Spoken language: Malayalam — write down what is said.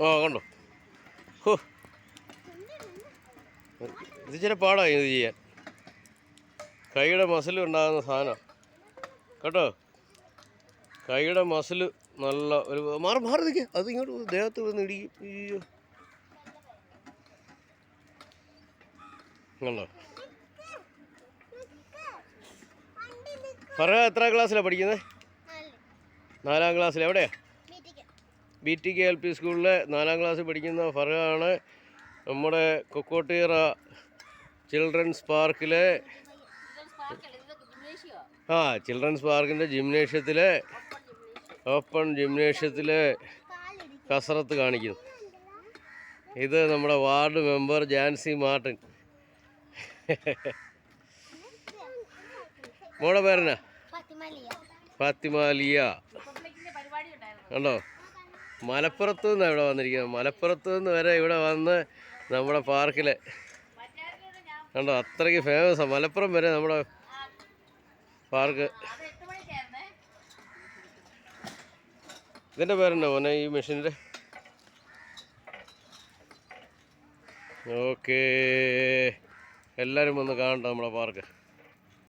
ആ കണ്ടോ. ഹോ, ഇത് ചില പാടായി ഇത് ചെയ്യാൻ. കൈയുടെ മസിൽ ഉണ്ടാകുന്ന സാധനം കേട്ടോ. കൈയുടെ മസിൽ നല്ല ഒരു മാറി മാറി നിൽക്കുക. അത് ഇങ്ങോട്ട് ദേഹത്ത് വന്ന് ഇടിക്കും. അയ്യോ കണ്ടോ. പറയാ എത്രാം ക്ലാസ്സിലാണ് പഠിക്കുന്നത്? 4ാം ക്ലാസ്സിൽ. എവിടെയാ? BTK LP സ്കൂളിലെ 4ാം ക്ലാസ്സിൽ പഠിക്കുന്ന ഫർഹാണ് നമ്മുടെ കൊക്കോട്ടീറ ചിൽഡ്രൻസ് പാർക്കിലെ ചിൽഡ്രൻസ് പാർക്കിൻ്റെ ജിംനേഷ്യത്തിലെ ഓപ്പൺ ജിംനേഷ്യത്തിലെ കസറത്ത് കാണിക്കുന്നു. ഇത് നമ്മുടെ വാർഡ് മെമ്പർ ജാൻസി മാർട്ടിൻ. മോടെ പേരെന്നാ? ഫാത്തിമാലിയ. കണ്ടോ, മലപ്പുറത്തു നിന്നാണ് ഇവിടെ വന്നിരിക്കുന്നത്. മലപ്പുറത്തു നിന്ന് വരെ ഇവിടെ വന്ന് നമ്മുടെ പാർക്കിൽ കണ്ടോ, അത്രയ്ക്ക് ഫേമസാണ്. മലപ്പുറം വരെ നമ്മുടെ പാർക്ക്. ഇതിൻ്റെ പേരെന്നാ മോനെ ഈ മെഷീൻ്റെ? ഓക്കേ, എല്ലാവരും വന്ന് കാണണ്ട നമ്മുടെ പാർക്ക്.